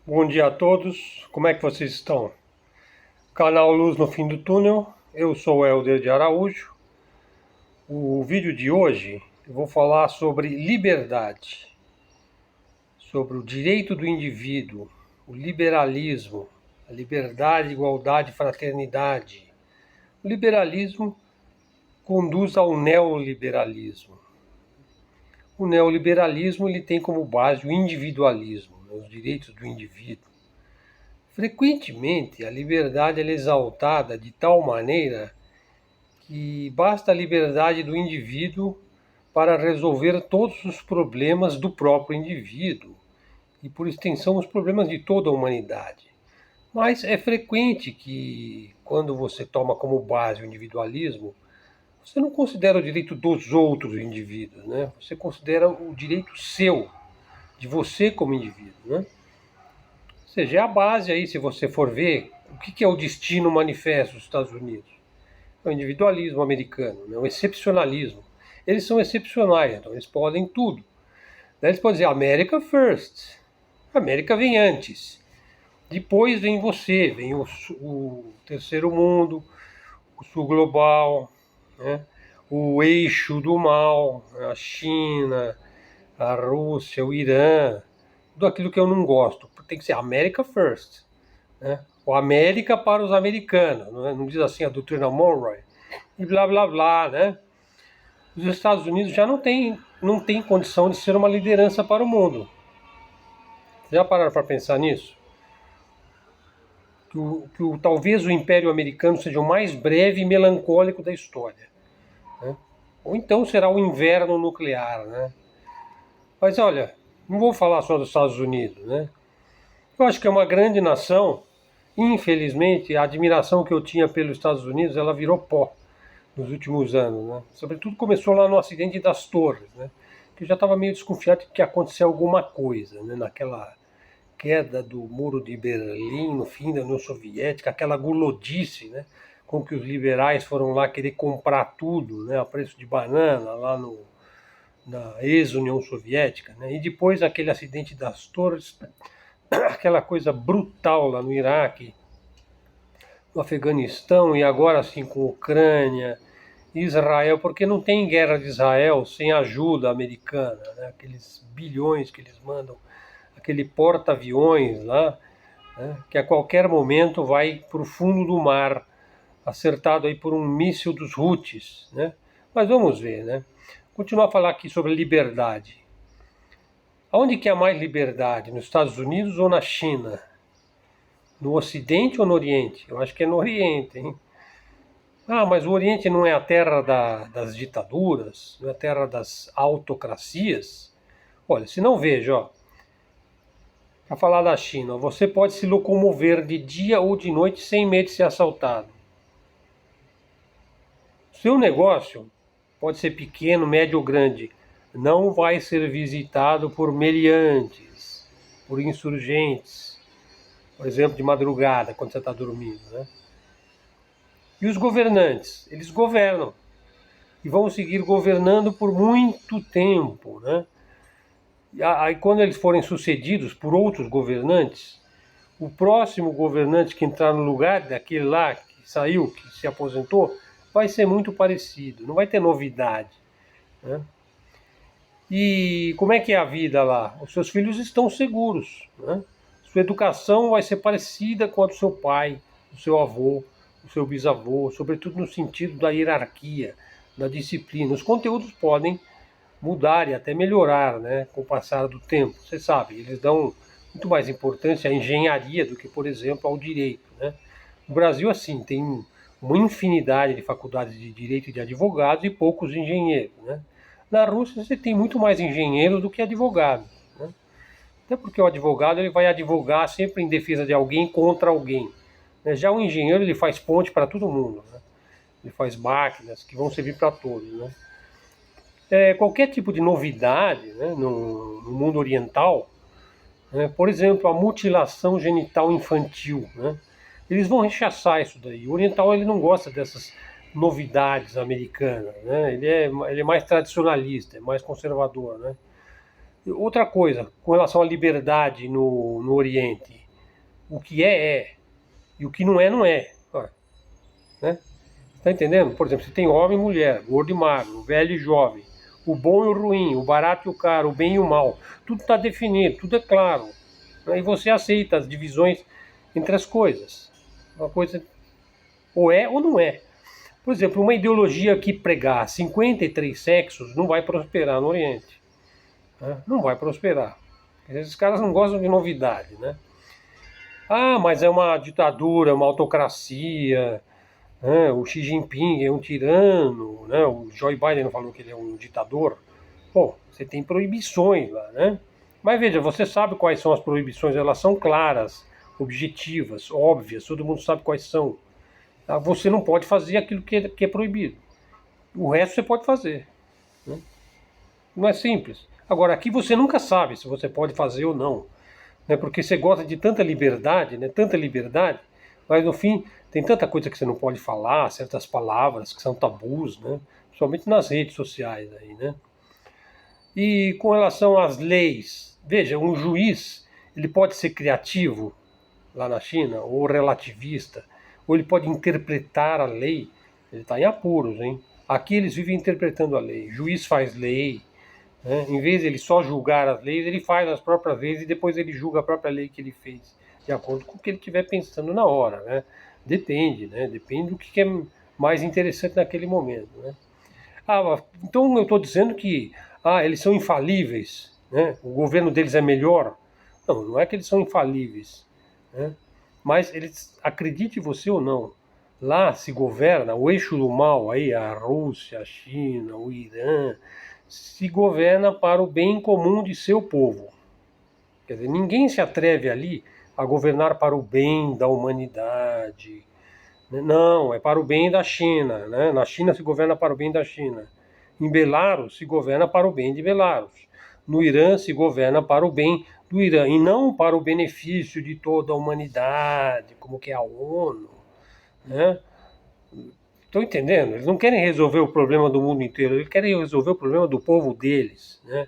Bom dia a todos, como é que vocês estão? Canal Luz no Fim do Túnel, eu sou o Helder de Araújo. O vídeo de hoje eu vou falar sobre liberdade, sobre o direito do indivíduo, o liberalismo, a liberdade, igualdade, fraternidade. O liberalismo conduz ao neoliberalismo. O neoliberalismo ele tem como base o individualismo, os direitos do indivíduo. Frequentemente, a liberdade é exaltada de tal maneira que basta a liberdade do indivíduo para resolver todos os problemas do próprio indivíduo e, por extensão, os problemas de toda a humanidade. Mas é frequente que, quando você toma como base o individualismo, você não considera o direito dos outros indivíduos, né? Você considera o direito seu, de você como indivíduo, né? Ou seja, é a base aí, se você for ver, o que é o destino manifesto dos Estados Unidos? É o individualismo americano, né? O excepcionalismo. Eles são excepcionais, então eles podem tudo. Daí eles podem dizer America first. A América vem antes. Depois vem você, vem o terceiro mundo, o sul global, né? O eixo do mal, a China, a Rússia, o Irã, tudo aquilo que eu não gosto. Tem que ser America first. Né? O América para os americanos, não diz assim a doutrina Monroe, e blá blá blá, né? Os Estados Unidos já não tem condição de ser uma liderança para o mundo. Já pararam para pensar nisso? Talvez o Império Americano seja o mais breve e melancólico da história. Né? Ou então será o inverno nuclear. Né? Mas olha, não vou falar só dos Estados Unidos. Né? Eu acho que é uma grande nação. Infelizmente, a admiração que eu tinha pelos Estados Unidos, ela virou pó nos últimos anos, né? Sobretudo começou lá no acidente das Torres, né? Que eu já estava meio desconfiado de que ia acontecer alguma coisa, né? Naquela queda do Muro de Berlim, no fim da União Soviética, aquela gulodice, né? Com que os liberais foram lá querer comprar tudo, né? A preço de banana lá na ex-União Soviética, né? E depois aquele acidente das Torres, aquela coisa brutal lá no Iraque, no Afeganistão e agora assim com Ucrânia, Israel, porque não tem guerra de Israel sem ajuda americana, né? Aqueles bilhões que eles mandam, aquele porta-aviões lá, né? Que a qualquer momento vai para o fundo do mar, acertado aí por um míssil dos Houthis, né? Mas vamos ver, né? Continuar a falar aqui sobre liberdade. Aonde que há mais liberdade? Nos Estados Unidos ou na China? No Ocidente ou no Oriente? Eu acho que é no Oriente, hein? Ah, mas o Oriente não é a terra das ditaduras, não é a terra das autocracias? Olha, se não veja, ó, para falar da China, você pode se locomover de dia ou de noite sem medo de ser assaltado. Seu negócio pode ser pequeno, médio ou grande, não vai ser visitado por meliantes, por insurgentes, por exemplo, de madrugada, quando você está dormindo, né? E os governantes? Eles governam e vão seguir governando por muito tempo, né? Aí quando eles forem sucedidos por outros governantes, o próximo governante que entrar no lugar daquele lá que saiu, que se aposentou, vai ser muito parecido, não vai ter novidade. Né? E como é que é a vida lá? Os seus filhos estão seguros. Né? Sua educação vai ser parecida com a do seu pai, do seu avô, do seu bisavô, sobretudo no sentido da hierarquia, da disciplina. Os conteúdos podem mudar e até melhorar, né, com o passar do tempo. Você sabe, eles dão muito mais importância à engenharia do que, por exemplo, ao direito. Né? No Brasil, assim, tem uma infinidade de faculdades de direito e de advogados e poucos engenheiros. Né? Na Rússia, você tem muito mais engenheiros do que advogados. Né? Até porque o advogado ele vai advogar sempre em defesa de alguém contra alguém. Né? Já o engenheiro ele faz ponte para todo mundo. Né? Ele faz máquinas que vão servir para todos. Né? Qualquer tipo de novidade, né, no mundo oriental, né, por exemplo, a mutilação genital infantil, né, eles vão rechaçar isso daí. O oriental ele não gosta dessas novidades americanas, né, ele é mais tradicionalista, é mais conservador. Né. Outra coisa, com relação à liberdade no Oriente, o que é, e o que não é, não é. Ó, né? Tá entendendo? Por exemplo, você tem homem e mulher, gordo e magro, velho e jovem, o bom e o ruim, o barato e o caro, o bem e o mal. Tudo está definido, tudo é claro. Né? E você aceita as divisões entre as coisas. Uma coisa ou é ou não é. Por exemplo, uma ideologia que pregar 53 sexos não vai prosperar no Oriente. Né? Não vai prosperar. Esses caras não gostam de novidade, né? Ah, mas é uma ditadura, uma autocracia, né? O Xi Jinping é um tirano, né? O Joe Biden falou que ele é um ditador. Bom, você tem proibições lá, né? Mas veja, você sabe quais são as proibições, elas são claras, objetivas, óbvias, todo mundo sabe quais são. Ah, você não pode fazer aquilo que é proibido. O resto você pode fazer. Né? Não é simples. Agora, aqui você nunca sabe se você pode fazer ou não. Né? Porque você gosta de tanta liberdade, né? Tanta liberdade, mas no fim tem tanta coisa que você não pode falar, certas palavras que são tabus, né? Principalmente nas redes sociais aí, né? E com relação às leis, veja, um juiz, ele pode ser criativo lá na China, ou relativista, ou ele pode interpretar a lei, ele está em apuros, hein? Aqui eles vivem interpretando a lei. O juiz faz lei, né? Em vez de ele só julgar as leis, ele faz as próprias leis e depois ele julga a própria lei que ele fez, de acordo com o que ele estiver pensando na hora, né? Depende, né? Depende do que é mais interessante naquele momento, né? Ah, então eu estou dizendo que eles são infalíveis, né? O governo deles é melhor. Não, não é que eles são infalíveis, né? Mas eles, acredite você ou não, lá se governa, o eixo do mal aí, a Rússia, a China, o Irã, se governa para o bem comum de seu povo. Quer dizer, ninguém se atreve ali a governar para o bem da humanidade. Não, é para o bem da China. Né? Na China se governa para o bem da China. Em Belarus se governa para o bem de Belarus. No Irã se governa para o bem do Irã e não para o benefício de toda a humanidade, como que é a ONU. Né? Estão entendendo? Eles não querem resolver o problema do mundo inteiro, eles querem resolver o problema do povo deles. Né?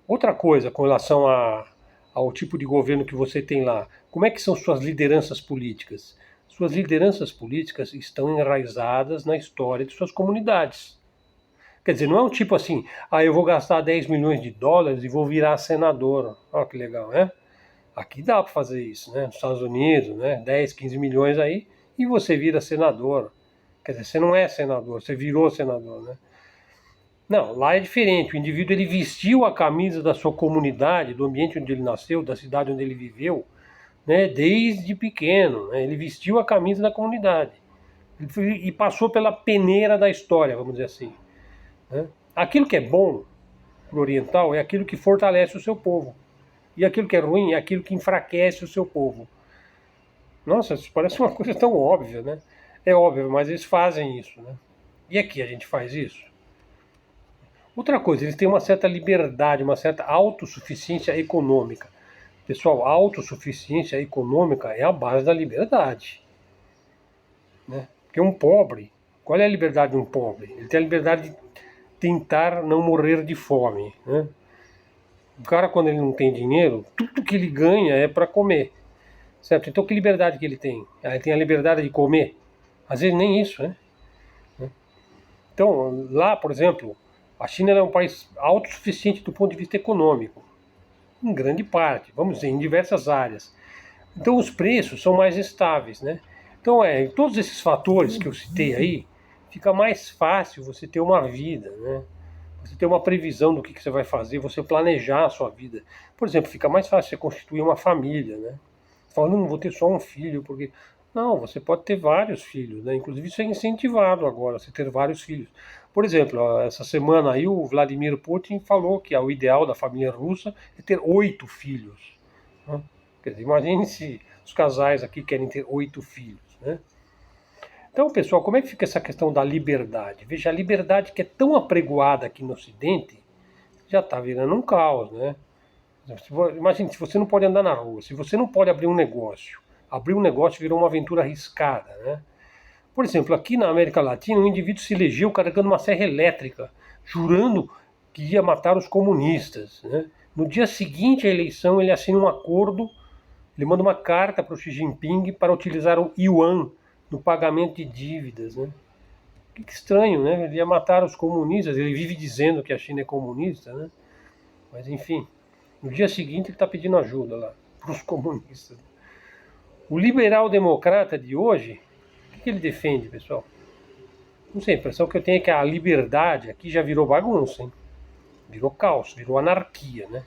Outra coisa com relação ao tipo de governo que você tem lá, como é que são suas lideranças políticas? Suas lideranças políticas estão enraizadas na história de suas comunidades. Quer dizer, não é um tipo assim, eu vou gastar 10 milhões de dólares e vou virar senador. Olha que legal, né? Aqui dá para fazer isso, né? Nos Estados Unidos, né? 10, 15 milhões aí e você vira senador. Quer dizer, você não é senador, você virou senador, né? Não, lá é diferente. O indivíduo ele vestiu a camisa da sua comunidade, do ambiente onde ele nasceu, da cidade onde ele viveu, né, desde pequeno. Né, ele vestiu a camisa da comunidade e passou pela peneira da história, vamos dizer assim. Né. Aquilo que é bom para o oriental é aquilo que fortalece o seu povo. E aquilo que é ruim é aquilo que enfraquece o seu povo. Nossa, isso parece uma coisa tão óbvia, né? É óbvio, mas eles fazem isso, né? E aqui a gente faz isso? Outra coisa, eles têm uma certa liberdade, uma certa autossuficiência econômica. Pessoal, autossuficiência econômica é a base da liberdade. Né? Porque um pobre, qual é a liberdade de um pobre? Ele tem a liberdade de tentar não morrer de fome. Né? O cara, quando ele não tem dinheiro, tudo que ele ganha é para comer. Certo? Então, que liberdade que ele tem? Ele tem a liberdade de comer? Às vezes nem isso, né? Então, lá, por exemplo, a China é um país autossuficiente do ponto de vista econômico, em grande parte, vamos dizer, em diversas áreas. Então, os preços são mais estáveis, né? Então, todos esses fatores que eu citei aí, fica mais fácil você ter uma vida, né? Você ter uma previsão do que você vai fazer, você planejar a sua vida. Por exemplo, fica mais fácil você constituir uma família, né? Você fala, não vou ter só um filho, porque... Não, você pode ter vários filhos, né? Inclusive isso é incentivado agora, você ter vários filhos. Por exemplo, essa semana aí o Vladimir Putin falou que o ideal da família russa é ter 8 filhos. Né? Quer dizer, imagine se os casais aqui querem ter 8 filhos, né? Então, pessoal, como é que fica essa questão da liberdade? Veja, a liberdade que é tão apregoada aqui no Ocidente já está virando um caos, né? Imagine, se você não pode andar na rua, se você não pode abrir um negócio virou uma aventura arriscada, né? Por exemplo, aqui na América Latina, um indivíduo se elegeu carregando uma serra elétrica, jurando que ia matar os comunistas, né? No dia seguinte à eleição, ele assina um acordo, ele manda uma carta para o Xi Jinping para utilizar o yuan no pagamento de dívidas, né? Que estranho, né? Ele ia matar os comunistas, ele vive dizendo que a China é comunista, né? Mas enfim, no dia seguinte ele está pedindo ajuda lá para os comunistas. O liberal-democrata de hoje, o que ele defende, pessoal? Não sei, a impressão que eu tenho é que a liberdade aqui já virou bagunça, hein? Virou caos, virou anarquia, né?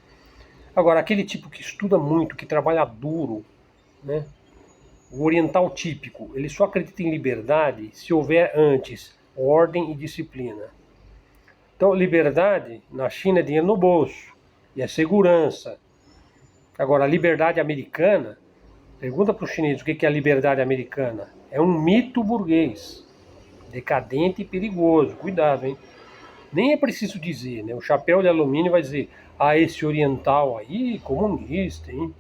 Agora, aquele tipo que estuda muito, que trabalha duro, né? O oriental típico, ele só acredita em liberdade se houver antes ordem e disciplina. Então, liberdade na China é dinheiro no bolso e é segurança. Agora, a liberdade americana, pergunta para os chineses o que é a liberdade americana. É um mito burguês, decadente e perigoso. Cuidado, hein? Nem é preciso dizer, né? O chapéu de alumínio vai dizer, esse oriental aí, comunista, hein?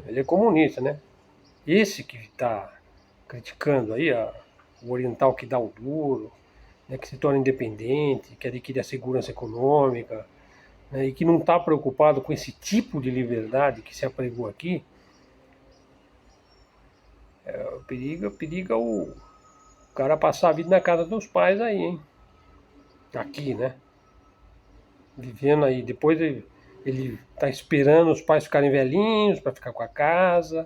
Ele é comunista, né? Esse que está criticando aí, o oriental que dá o duro, né, que se torna independente, que adquire a segurança econômica, né, e que não está preocupado com esse tipo de liberdade que se apregou aqui, periga o cara passar a vida na casa dos pais aí, hein? Aqui, né? Vivendo aí. Depois ele tá esperando os pais ficarem velhinhos para ficar com a casa,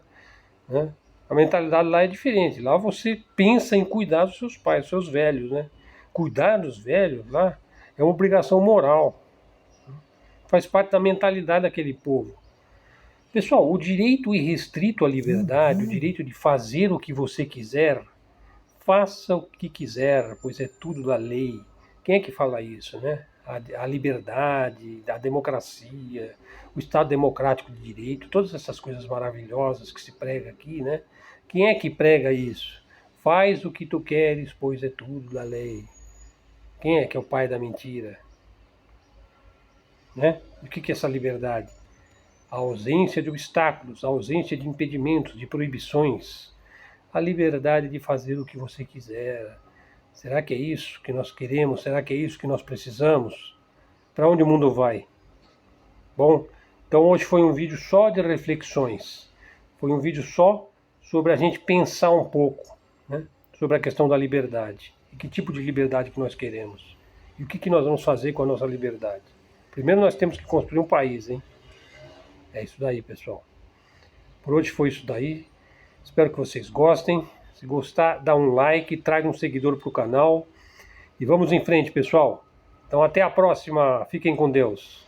né? A mentalidade lá é diferente. Lá você pensa em cuidar dos seus pais, dos seus velhos, né? Cuidar dos velhos lá é uma obrigação moral. Faz parte da mentalidade daquele povo. Pessoal, o direito irrestrito à liberdade, o direito de fazer o que você quiser, faça o que quiser, pois é tudo da lei. Quem é que fala isso, né? A liberdade, a democracia, o Estado democrático de direito, todas essas coisas maravilhosas que se prega aqui, né? Quem é que prega isso? Faz o que tu queres, pois é tudo da lei. Quem é que é o pai da mentira? Né? O que é essa liberdade? A ausência de obstáculos, a ausência de impedimentos, de proibições, a liberdade de fazer o que você quiser. Será que é isso que nós queremos? Será que é isso que nós precisamos? Para onde o mundo vai? Bom, então hoje foi um vídeo só de reflexões. Foi um vídeo só sobre a gente pensar um pouco, né, sobre a questão da liberdade. E que tipo de liberdade que nós queremos. E o que nós vamos fazer com a nossa liberdade. Primeiro nós temos que construir um país, hein? É isso daí, pessoal. Por hoje foi isso daí. Espero que vocês gostem. Se gostar, dá um like, traga um seguidor para o canal. E vamos em frente, pessoal. Então até a próxima. Fiquem com Deus.